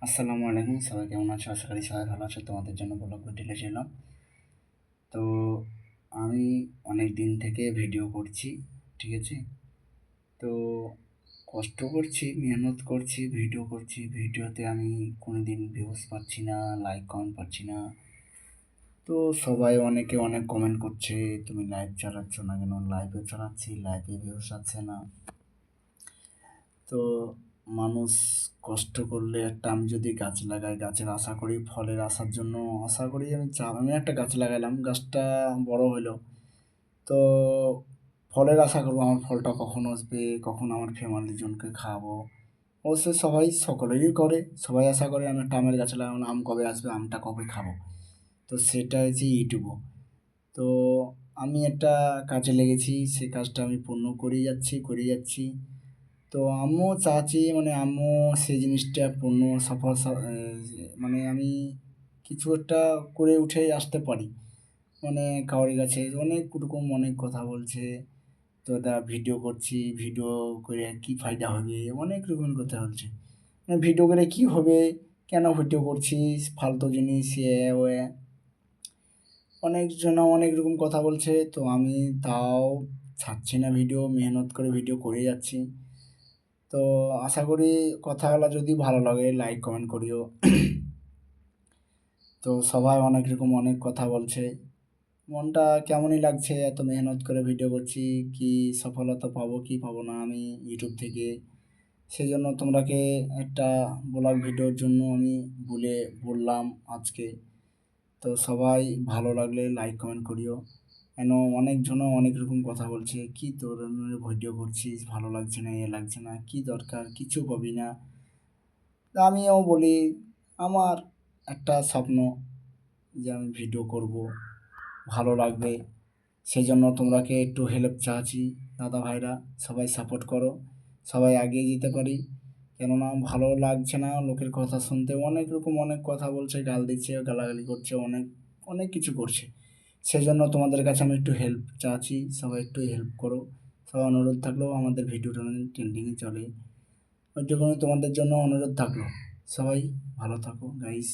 আসসালামু আলাইকুম, সবাই কেমন আছো? আশা করি সবাই ভালো আছো। তোমাদের জন্য ব্লগ ভিডিও ছিলাম। তো আমি অনেক দিন থেকে ভিডিও করছি, ঠিক আছে? তো কষ্ট করছি, মেহনত করছি, ভিডিও করছি। ভিডিওতে আমি কোনো দিন ভিউজ পাচ্ছি না, লাইক কমেন্ট পাচ্ছি না। তো সবাই অনেকে অনেক কমেন্ট করছে, তুমি লাইভ চালাচ্ছ না কেন? লাইভে চালাচ্ছি, লাইভে ভিউজ আসছে না। তো মানুষ কষ্ট করলে আমি যদি গাছ লাগাই, গাছের আশা করি ফলের আসার জন্য আশা করি। আমি একটা গাছ লাগালাম, গাছটা বড় হলো। তো ফলের আশা করবো, আমার ফলটা কখন আসবে, কখন আমার ফ্যামিলির জনকে খাওয়াবো। অবশ্যই সকলেরই করে, সবাই আশা করে আমি একটা আমের গাছ লাগালাম, আম কবে আসবে, আমটা কবে খাবো। তো সেটা হচ্ছে ইউটিউবও। তো আমি একটা কাজে লেগেছি, সেই কাজটা আমি পূর্ণ করেই যাচ্ছি। তো আমিও চাচ্ছি, মানে আমিও সেই জিনিসটা পূর্ণ মানে আমি কিছু একটা করে উঠে আসতে পারি। মানে কারোর কাছে অনেক কথা বলছে, তো ভিডিও করছি, ভিডিও করে কি ফায়দা হবে, অনেক রকম কথা বলছে। মানে ভিডিও করে কি হবে, কেন ভিডিও করছিস, ফালতু জিনিস, ওয়ে অনেকজন অনেক রকম কথা বলছে। তো আমি তাও ছাড়ছি না, ভিডিও মেহনত করে ভিডিও করে যাচ্ছি। তো আশা করি কথাগুলো যদি ভালো লাগে লাইক কমেন্ট করিও। তো সবাই অনেক রকম অনেক কথা বলছে, মনটা কেমনই লাগছে। এত মেহনত করে ভিডিও করছি, কি সফলতা পাবো কি পাবো না আমি ইউটিউব থেকে। সেই জন্য তোমরাকে একটা ব্লগ ভিডিওর জন্য আমি বললাম আজকে। তো সবাই ভালো লাগলে লাইক কমেন্ট করিও। কেন অনেকজনও অনেক রকম কথা বলছে, কি ধরনের ভিডিও করছিস, ভালো লাগছে না, লাগছে না, কি দরকার, কিছু পাবি না। তা আমিও বলি, আমার একটা স্বপ্ন যে আমি ভিডিও করব, ভালো লাগবে। সেই জন্য তোমরাকে একটু হেল্প চাচ্ছি, দাদা ভাইরা, সবাই সাপোর্ট করো, সবাই এগিয়ে যেতে পারি। কেননা ভালো লাগছে না লোকের কথা শুনতে, অনেক রকম অনেক কথা বলছে, গাল দিচ্ছে, গালাগালি করছে, অনেক অনেক কিছু করছে। সেই জন্য তোমাদের কাছে আমি একটু হেল্প চাচ্ছি, সবাই একটু হেল্প করো। সবাই অনুরোধ থাকলো, আমাদের ভিডিওটা ট্রেন্ডিংয়ে চলে, ওইটুকুনি তোমাদের জন্য অনুরোধ থাকলো। সবাই ভালো থাকো গাইস।